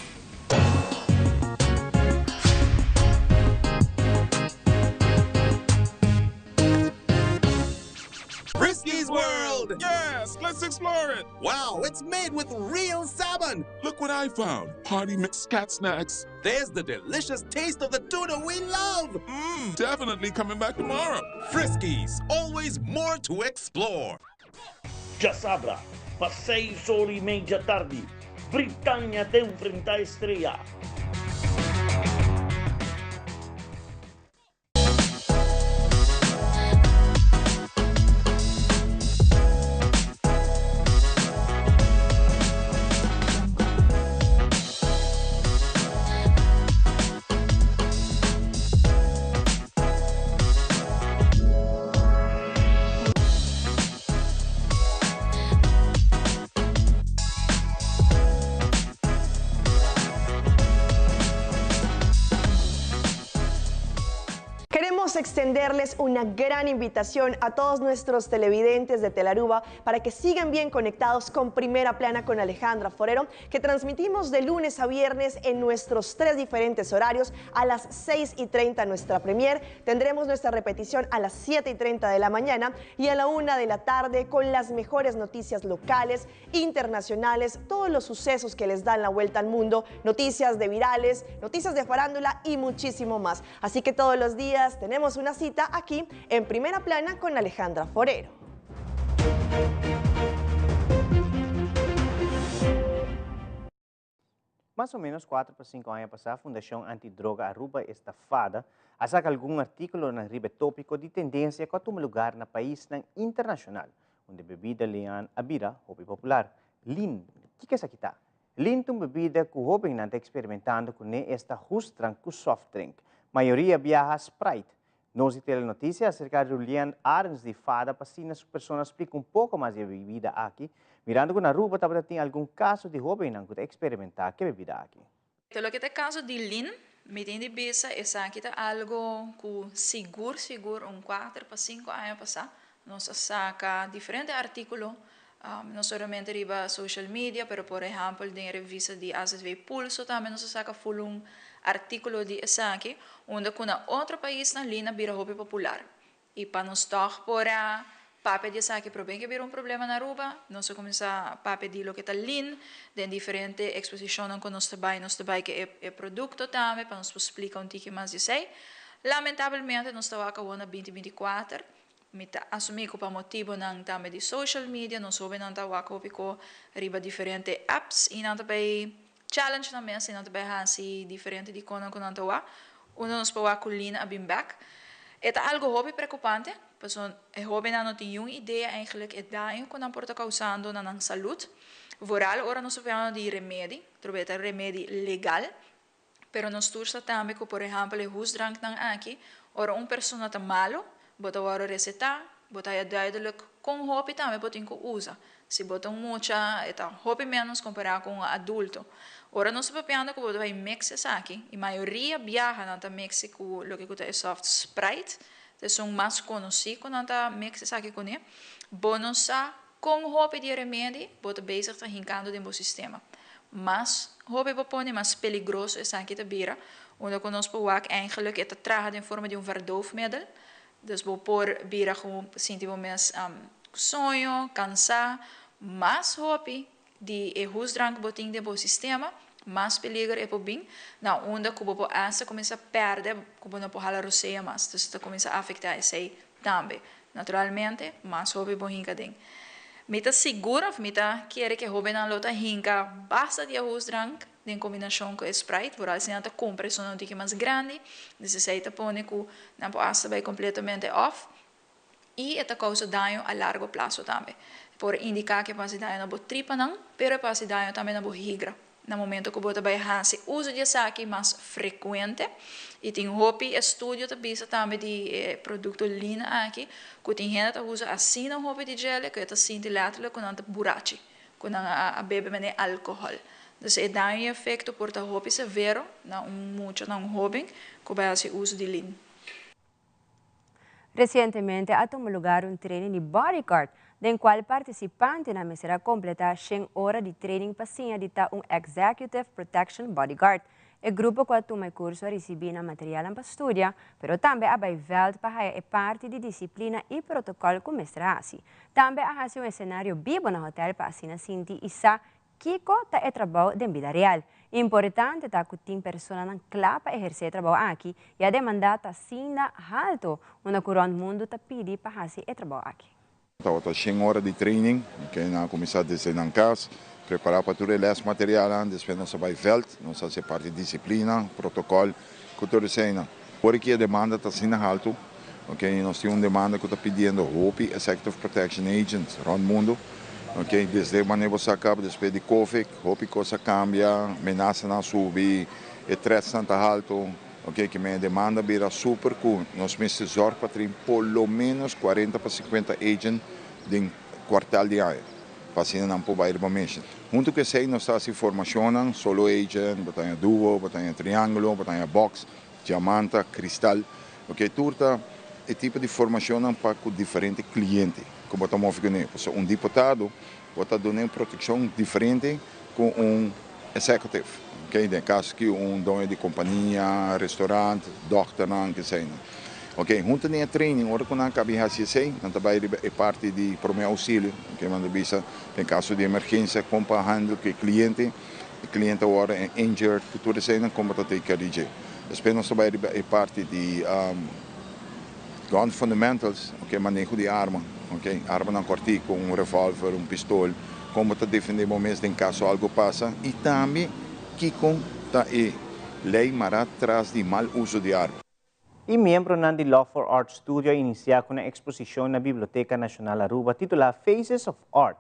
Frisky's World! Yes, let's explore it! Wow, it's made with real salmon! Look what I found. Party mix cat snacks. There's the delicious taste of the tuna we love! Definitely coming back tomorrow. Frisky's, always more to explore. Já sabra, para 6:30 da tarde, Britânia tem frente à estreia. Extenderles una gran invitación a todos nuestros televidentes de Telaruba para que sigan bien conectados con Primera Plana con Alejandra Forero, que transmitimos de lunes a viernes en nuestros 3 diferentes horarios. A las 6:30 nuestra premier, tendremos nuestra repetición a las 7:30 de la mañana y a la 1 de la tarde con las mejores noticias locales, internacionales, todos los sucesos que les dan la vuelta al mundo, noticias de virales, noticias de farándula y muchísimo más. Así que todos los días tenemos una cita aquí en Primera Plana con Alejandra Forero. Mais ou menos 4 para 5 anos passar, a Fundação Antidroga Aruba estafada a sacar algum artículo na riba tópico de tendência que toma lugar no país internacional, onde bebida lian abira, hobby popular. Lin, o que é isso aqui? Lin é uma bebida que o hobby não está experimentando com esta justran com soft drink. Maioria viaja Sprite. Nós temos notícia acerca de Julian Arens de Fada para si as pessoas explicam um pouco mais de bebida aqui, mirando que na Aruba também tem algum caso de jovem que experimentar que bebida aqui. Lo que é caso de Lin, me tem de bisa essa aqui é algo que seguro 4 para 5 anos passar, nós saca diferentes artículos, não somente riba social media, pero por exemplo, em revista de ASV Pulso também nós saca full artículo de essa aqui, onde kuna outro país na linha vira hobby popular. E para nós estar por a pape de essa aqui, por bem que vira problema na Aruba, nós começar a pape de lo que está linha, de diferente exposição que nós trabalhamos que é produto também, para nós explicar um pouco mais de sei. Lamentavelmente, nós estamos acabando na 2024, mita assumir que o motivo não também de social media, nós soube não tá wako pico riba diferente apps e não também challenge na mesa, não também hasi diferente de quando não tá wa, nos para colina a been back. É algo hobby preocupante, porque é hobby não tem uma ideia eigenlijk é daí quando não porta causando na saúde. Vooral ora nós falamos de remédio, troveta remédio legal, pero nós tursa também que por exemplo o husdrank não aqui, ora pessoa tá malo, bota ora receita, bota é duidelijk com hobby também bota que usa. Se bota muita, é hobby menos comparado com adulto. Ora nós falamos que bota vai mix aqui, e maioria viaja na México, lo que é soft Sprite, são mais conhecidos na mix aqui com ele. Bonosa com hobby de remédio, bota bezig te hincando dentro do sistema. Mas hobby popone mais perigoso é aqui te bira, onde conosco o eigenlijk é traga em forma de verdoofmiddel. Dus por bira com sentimos mais sonho, cansar, mas hobby de husdrank botin dentro do sistema, mais perigo é por bem, na onda que o asa começa a perder, que não pode halar roceia mais, então isso começa a afetar esse também. Naturalmente, mais hobby por hinca dentro. Mita segura, mita quer que hobby não lota hinca basta de husdrank em combinação com Sprite, por assim ela compra isso não fica mais grande, necessita pôr que não pode vai completamente off e esta causa dano a largo prazo também. Por indicar que pode dar na tripa não, pero pode dar também na higra. No momento que você vai fazer uso de saque mais frequente e tem hobby estudo também de produto lean aqui, que tem gente que usa assim no hobby de gel, que está sinto lateral com anta burachi, com a bebe mene álcool. Então é dá um efeito por ta hobby severo, na muito na hobby que vai fazer uso de lean. Recientemente ha tomado lugar un training de bodyguard, del cual participante na será completar 100 horas de training para de un Executive Protection Bodyguard. El grupo que toma el curso recibe material para estudiar, pero también ha veld para é parte de disciplina e protocolo que mestra assim. Também ha um escenário vivo no hotel para assim sentir isa Kiko ta é trabalho de vida real. Importante tá que tem pessoas na clapa exercer trabalho aqui e a demanda tá sina alto, onde o mundo tá pedi para fazer trabalho aqui. Tá 100 horas de training, que na começar desde na casa, preparar para tudo o material, depois nós vai veld, nós fazer parte de disciplina, protocolo, cultura cena. Porque a demanda tá sina alto, ok? Nós temos uma demanda que tá pedindo HOPI, Executive Protection Agents, no mundo. Okay, desde quando você acaba depois de Covid, hoppas coisa cambia, ameaça não subir, o stress não está alto, okay, que minha demanda vira super cool. Nós precisamos zorgar para ter pelo menos 40 para 50 agents de quartal de ano, para assim não poder ir para mexer. Junto com isso, nós estamos formação, solo agent, batalha duo, batalha triângulo, batalha box, diamante, cristal, okay, turta é tipo de formação para diferentes clientes. Como estamos fazendo, deputado pode dar uma proteção diferente com executivo, okay? No caso que dono de companhia, restaurante, doctor, que seja. Okay, junto com a training, ora quando acaba a CC, não também é parte de primeiro auxílio, okay? Manda visa em caso de emergência, como para handle que o cliente agora é injured, tudo isso como para ter que dirigir. Depois nós também é parte de gun fundamentals, okay? Manejo de arma. Okay? Arma não cortar com revólver, pistola, como te defender momentos em caso algo passa e também que com a lei mará atrás de mal uso de arma. E membro do Law for Art Studio inicia com uma exposição na Biblioteca Nacional Aruba titulada Faces of Art.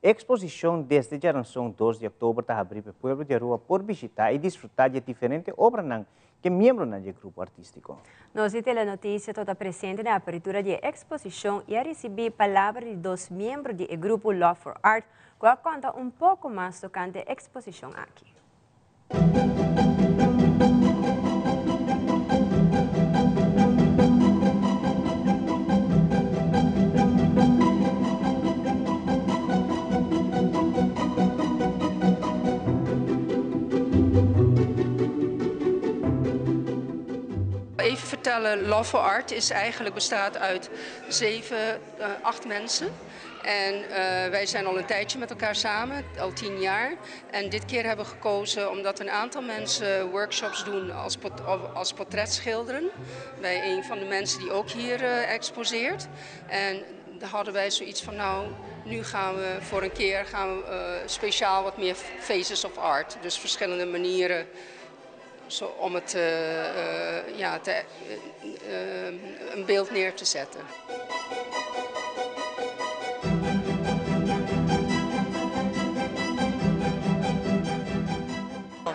A exposição desde geração 2 de outubro está abrindo para o povo de Aruba por visitar e desfrutar de diferentes obras que membro do grupo artístico. Nós temos a notícia toda presente na abertura da exposição e a receber palavras de 2 membros do grupo Law for Art, que conta pouco mais tocante a exposição aqui. Even vertellen, Law for Art bestaat uit 8 mensen. En wij zijn al een tijdje met elkaar samen, al 10 jaar. En dit keer hebben we gekozen omdat een aantal mensen workshops doen als portretschilderen. Bij een van de mensen die ook hier exposeert. En daar hadden wij zoiets van, nou, nu gaan we voor een keer speciaal wat meer faces of art. Dus verschillende manieren om het, een beeld neer te zetten.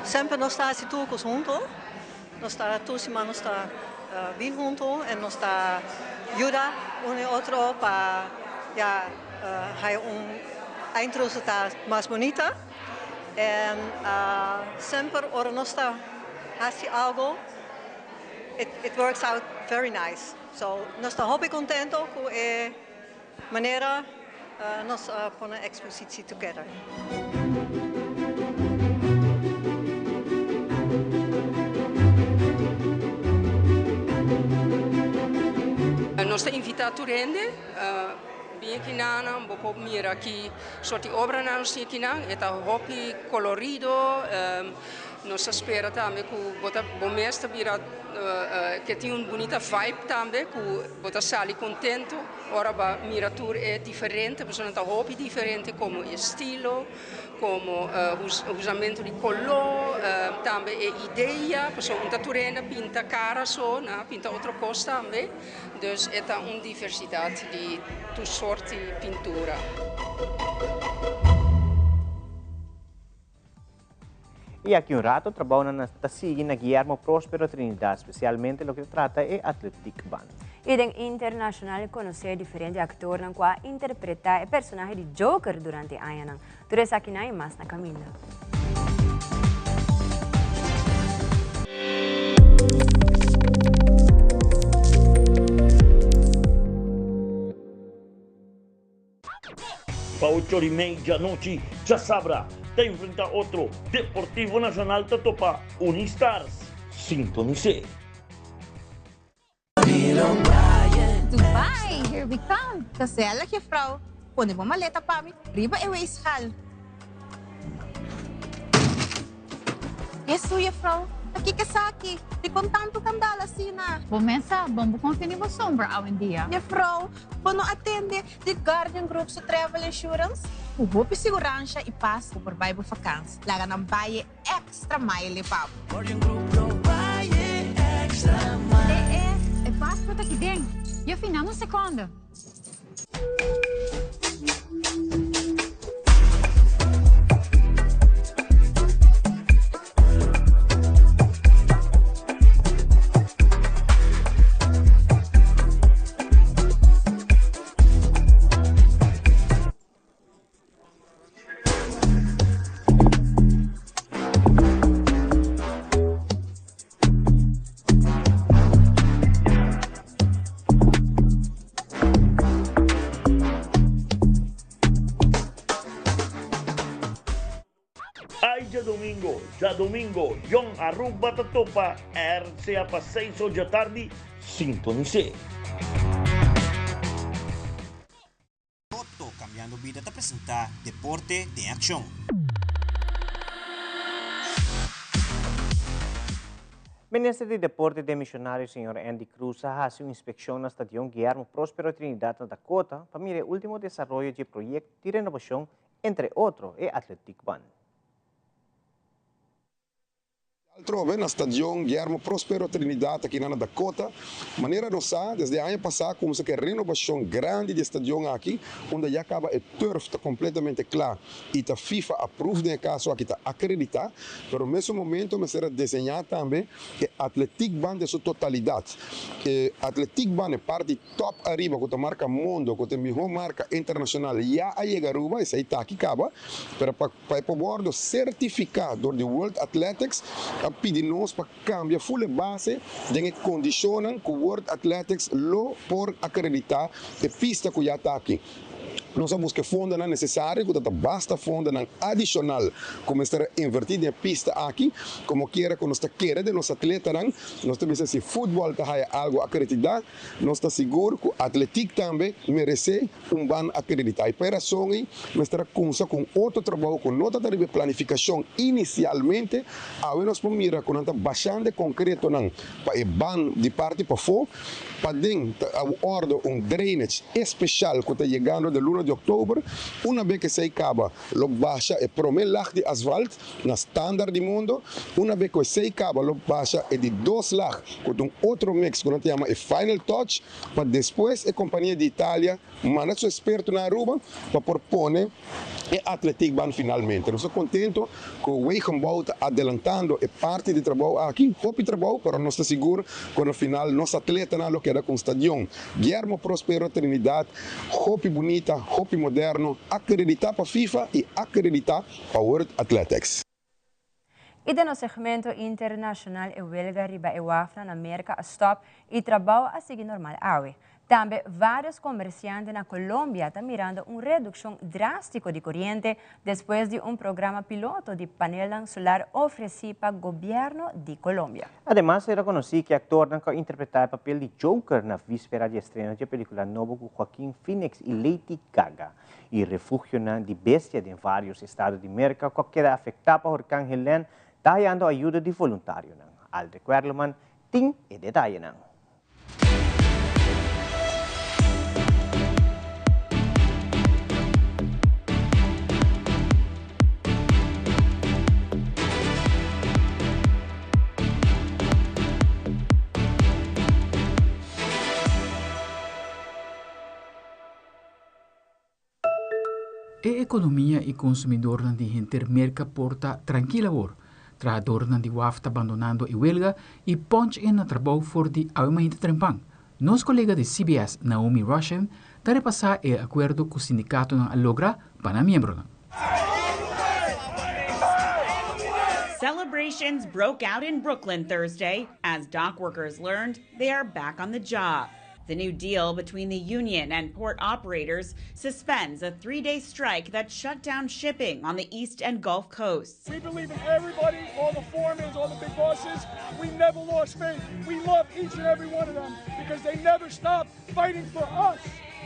Sempre nós está se todos juntos, nós está todos nós está bem juntos e nós está ajuda um e outro para intro está mais bonita e sempre ora nós está assim algo it works out very nice. So nós está muito contente com a maneira nós põe a exposição together. Nós invitamos a rende, bem aqui na, pouco mira aqui, sorte obra na nossa aqui na, é tá hopi colorido, nós espera também que bota bom mestre vira que tem bonita vibe também, que bota sali contento, ora ba miratura é diferente, pessoa tá hopi diferente como estilo, como usamento de color, também é ideia, pessoa um taturena pinta cara só, né, pinta outra coisa também, dus é tá uma diversidade de tu sorte de pintura. E aqui rato trabalham na Tasigi na Guillermo Próspero Trinidad, especialmente o que trata é Athletic Band. E den internacional conhecer diferentes atores que interpretar o personagem de Joker durante a ano. Tudo isso aqui na mais na Camila. Para 8:30 da noite, já sabrá, te enfrenta outro Deportivo Nacional Tatopa Unistars. Sintonize. Dubai, here we come. Kasela je vrouw. Pone mo maleta pa mi. Riba e weeshal. Yesu je vrouw. Nakikasaki. Di kontanto kandala sina. Começa, vamos conferir o sombra ao dia. Je vrouw, pono atende de Guardian Group sa travel insurance. Huwag segurança e passo por Bible Vacances. Laga ng baye extra mile pa. Guardian Group no baye extra mile. É passo para aqui dentro. E afinal, uma segunda. Já domingo, Yon Aruba Tatopa, RCA para 6 horas da tarde, sintonize. Toto Cambiando Vida te apresenta Deporte de Acción. Ministro de Deporte de Missionário, Sr. Andy Cruz, hace uma inspeção no Estadio Guillermo Próspero Trinidad na Dakota para mirar o último desenvolvimento de projeto de renovação, entre outros, e Athletic Band. Trove na Estadio Guillermo Próspero Trinidad aqui na Dakota, maneira nossa, desde o ano passado, começou a renovação grande de estadio aqui, onde já acaba o turf está completamente claro e a FIFA aprova de caso aqui está acreditado, mas no mesmo momento me será desenhado também que Athletic Band de sua totalidade. Athletic Band é parte top arriba, com a marca mundo, com a melhor marca internacional, já a chegar Aruba, isso aí está aqui acaba, para poder certificar do World Athletics pedir nós para cambiar full base de condicionam que o World Athletics lo por acreditar a pista que já está aqui. nós buscamos fondos necessários, que basta fondos adicional, como estar invertido em pista aqui, como quiera que nós queremos de nossos atletas, nós temos esse futebol que é algo acreditado, nós estamos seguros que o atlético também merece bom acreditar. E para isso, nós estamos com outro trabalho, com outra planificação inicialmente, aí nós podemos mirar com bastante concreto, para o ban de parte para fora, para dentro, ordem drainage especial que está chegando de 1 de outubro, uma vez que se acaba, lo baixa o primeiro laag de asfalto, na standard do mundo, uma vez que se acaba, lo baixa é de 2 lag, com outro mix que nós chamamos o final touch, para depois a companhia de Itália manda seu experto na Aruba para propor o Atlético Ban finalmente. Nós estamos contentos que o Wegenbouw está adelantando a parte de trabalho aqui, pouco trabalho, mas nós estamos seguros que no final nosso atleta não queda com o estádio. Guillermo Prospero Trinidad, hopi bonita, hopi moderno, acreditar para a FIFA e acreditar para o World Athletics. E no segmento internacional, a huelga riba e wafna na América a stop e trabalho a seguir normal awe. Também vários comerciantes na Colômbia estão mirando uma redução drástica de corrente depois de programa piloto de painel solar oferecido para o governo de Colômbia. Además, se reconhece que o actor que interpretar o papel de Joker na víspera de estreno da película nova com Joaquim Phoenix e Lady Gaga. E refúgio de bestia em vários estados de América que queda afetado por Huracán Helene, está dando ajuda de voluntário. Aldre Querleman tem e detalhe. A economia e consumidor de intermerca porta tranquila Trabalhador de WAFTA abandonando a huelga e ponte em trabalho for de aumento trempang. Nosso colega de CBS, Naomi Russian, está repassar o acordo que o sindicato logra para membros. Celebrations broke out in Brooklyn Thursday as dock workers learned they are back on the job. The new deal between the union and port operators suspends a 3-day strike that shut down shipping on the East and Gulf coasts. We believe in everybody, all the foremen, all the big bosses. We never lost faith. We love each and every one of them because they never stopped fighting for us.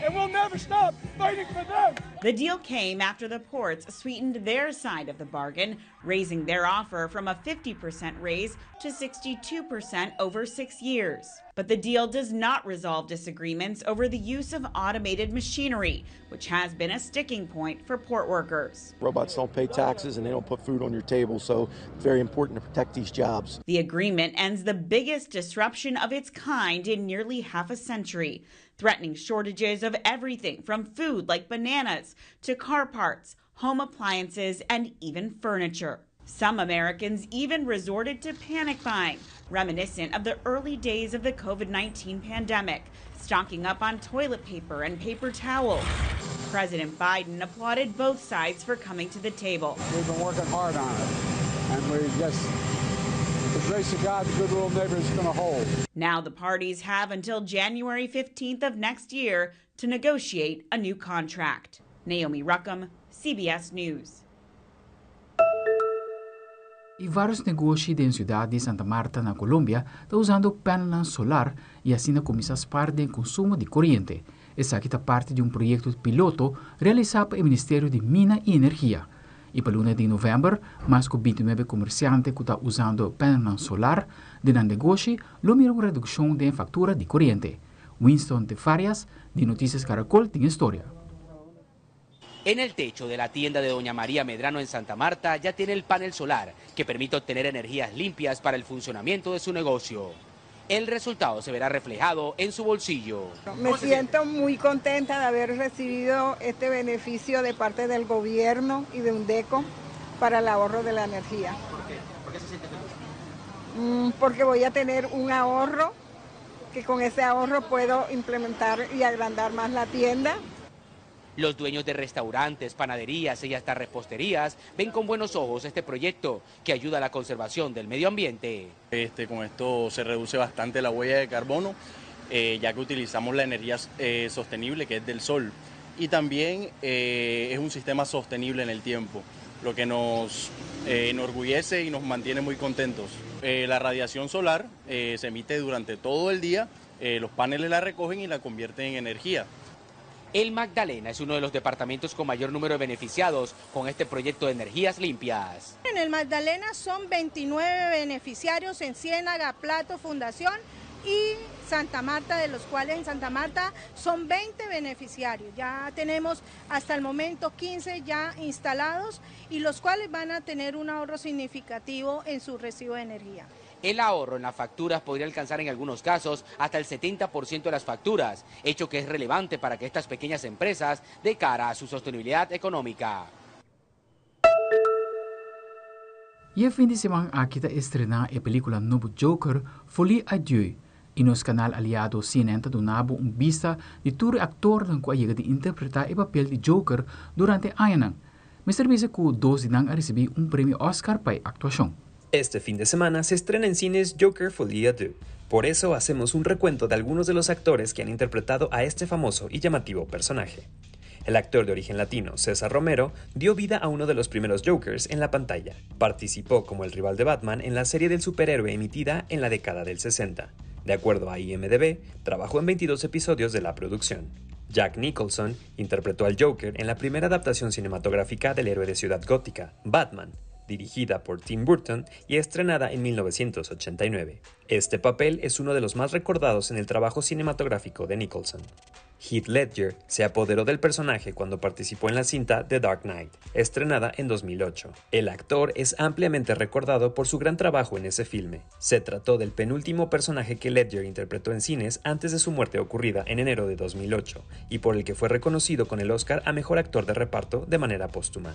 And we'll never stop fighting for them. The deal came after the ports sweetened their side of the bargain, raising their offer from a 50% raise to 62% over 6 years. But the deal does not resolve disagreements over the use of automated machinery, which has been a sticking point for port workers. Robots don't pay taxes and they don't put food on your table, so it's very important to protect these jobs. The agreement ends the biggest disruption of its kind in nearly half a century, threatening shortages of everything from food like bananas to car parts, home appliances, and even furniture. Some Americans even resorted to panic buying, reminiscent of the early days of the COVID-19 pandemic, stocking up on toilet paper and paper towels. President Biden applauded both sides for coming to the table. We've been working hard on it, and we just, with the grace of God, the good little neighbor is going to hold. Now the parties have until January 15th of next year to negotiate a new contract. Naomi Ruckham, CBS News. E vários negócios da cidade de Santa Marta, na Colômbia, estão usando painel solar e assim começam a parte do consumo de corrente. Essa aqui é parte de projeto piloto realizado pelo Ministério de Minas e Energia. E para o 1 de novembro, mais que 29 comerciantes que estão usando painel solar de negócio, lograram uma redução da fatura de corrente. Winston de Farias, de Noticias Caracol, tem história. En el techo de la tienda de Doña María Medrano en Santa Marta ya tiene el panel solar que permite obtener energías limpias para el funcionamiento de su negocio. El resultado se verá reflejado en su bolsillo. Me siento muy contenta de haber recibido este beneficio de parte del gobierno y de UNDECO para el ahorro de la energía. ¿Por qué? ¿Por qué se siente feliz? Porque voy a tener un ahorro, que con ese ahorro puedo implementar y agrandar más la tienda. Los dueños de restaurantes, panaderías y hasta reposterías ven con buenos ojos este proyecto que ayuda a la conservación del medio ambiente. Con esto se reduce bastante la huella de carbono, ya que utilizamos la energía sostenible que es del sol. y también es un sistema sostenible en el tiempo, lo que nos enorgullece y nos mantiene muy contentos. La radiación solar se emite durante todo el día, los paneles la recogen y la convierten en energía. El Magdalena es uno de los departamentos con mayor número de beneficiados con este proyecto de energías limpias. En el Magdalena son 29 beneficiarios en Ciénaga, Plato, Fundación y Santa Marta, de los cuales en Santa Marta son 20 beneficiarios. Ya tenemos hasta el momento 15 ya instalados y los cuales van a tener un ahorro significativo en su recibo de energía. El ahorro en las facturas podría alcanzar en algunos casos hasta el 70% de las facturas, hecho que es relevante para que estas pequeñas empresas de cara a su sostenibilidad económica. E a fim de semana aqui está estrenar a película novo Joker, Folie à Deux, e nos canal aliado CNN donava vista de todo actor que chega de interpretar o papel de Joker durante años. Mr. Bisa que dos de a receber premio Oscar para actuación. Este fin de semana se estrena en cines Joker Folie à Deux. Por eso hacemos un recuento de algunos de los actores que han interpretado a este famoso y llamativo personaje. El actor de origen latino, César Romero, dio vida a uno de los primeros Jokers en la pantalla. Participó como el rival de Batman en la serie del superhéroe emitida en la década del 60. De acuerdo a IMDb, trabajó en 22 episodios de la producción. Jack Nicholson interpretó al Joker en la primera adaptación cinematográfica del héroe de Ciudad Gótica, Batman, dirigida por Tim Burton y estrenada en 1989. Este papel es uno de los más recordados en el trabajo cinematográfico de Nicholson. Heath Ledger se apoderó del personaje cuando participó en la cinta The Dark Knight, estrenada en 2008. El actor es ampliamente recordado por su gran trabajo en ese filme. Se trató del penúltimo personaje que Ledger interpretó en cines antes de su muerte ocurrida en enero de 2008, y por el que fue reconocido con el Oscar a Mejor Actor de Reparto de manera póstuma.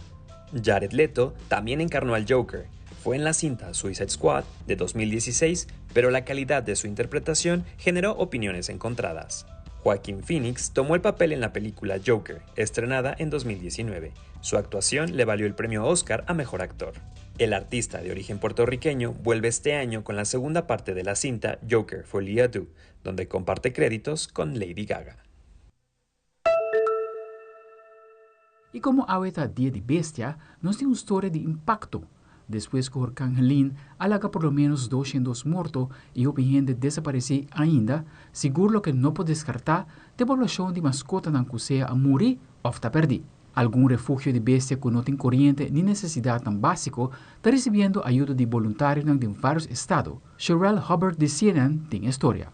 Jared Leto también encarnó al Joker. Fue en la cinta Suicide Squad de 2016, pero la calidad de su interpretación generó opiniones encontradas. Joaquin Phoenix tomó el papel en la película Joker, estrenada en 2019. Su actuación le valió el premio Oscar a Mejor Actor. El artista de origen puertorriqueño vuelve este año con la segunda parte de la cinta Joker Folie à Deux, donde comparte créditos con Lady Gaga. E como ahorita Dia de Bestia, nós temos uma história de impacto. Depois que o huracán Helene alaga por lo menos 200 mortos e houve gente desaparecer ainda, seguro que não pode descartar de população de mascota na Cusea a morrer ou está perdido. Algum refúgio de bestia que não tem corrente nem necessidade tão básico está recebendo ajuda de voluntários de vários estados. Sherelle Hubbard de CNN tem a história.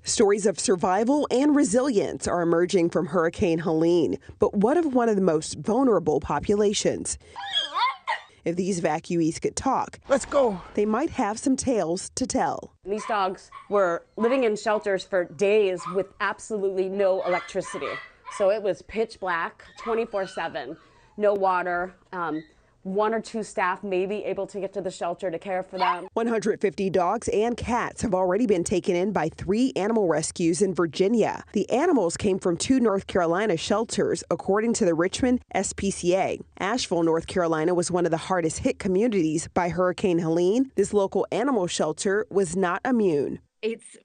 Stories of survival and resilience are emerging from Hurricane Helene, but what of one of the most vulnerable populations? If these evacuees could talk, let's go, they might have some tales to tell. These dogs were living in shelters for days with absolutely no electricity. So it was pitch black, 24/7, no water, one or two staff may be able to get to the shelter to care for them. 150 dogs and cats have already been taken in by 3 animal rescues in Virginia. The animals came from 2 North Carolina shelters, according to the Richmond SPCA. Asheville, North Carolina was one of the hardest hit communities by Hurricane Helene. This local animal shelter was not immune. It's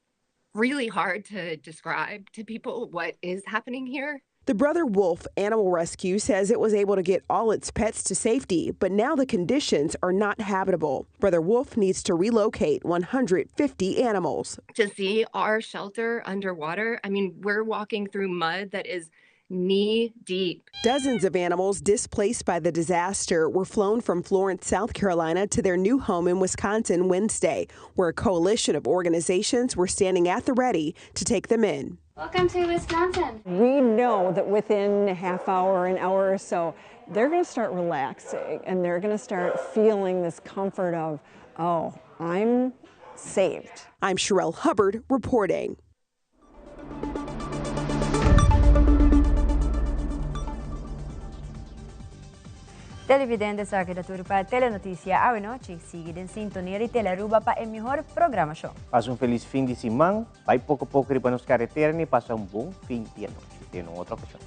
really hard to describe to people what is happening here. The Brother Wolf Animal Rescue says it was able to get all its pets to safety, but now the conditions are not habitable. Brother Wolf needs to relocate 150 animals. To see our shelter underwater, I mean, we're walking through mud that is knee deep. Dozens of animals displaced by the disaster were flown from Florence, South Carolina to their new home in Wisconsin Wednesday, where a coalition of organizations were standing at the ready to take them in. Welcome to Wisconsin. We know that within a half hour, an hour or so, they're going to start relaxing and they're going to start feeling this comfort of, oh, I'm saved. I'm Sherelle Hubbard reporting. Televidentes aqui da Turpa Telenotícia à noite. Siga em sintonia de Teleruba para a melhor programação. Passa feliz fim de semana. Vai pouco a pouco para nos carreteras e passa bom fim de noite. Tem outra ocasião.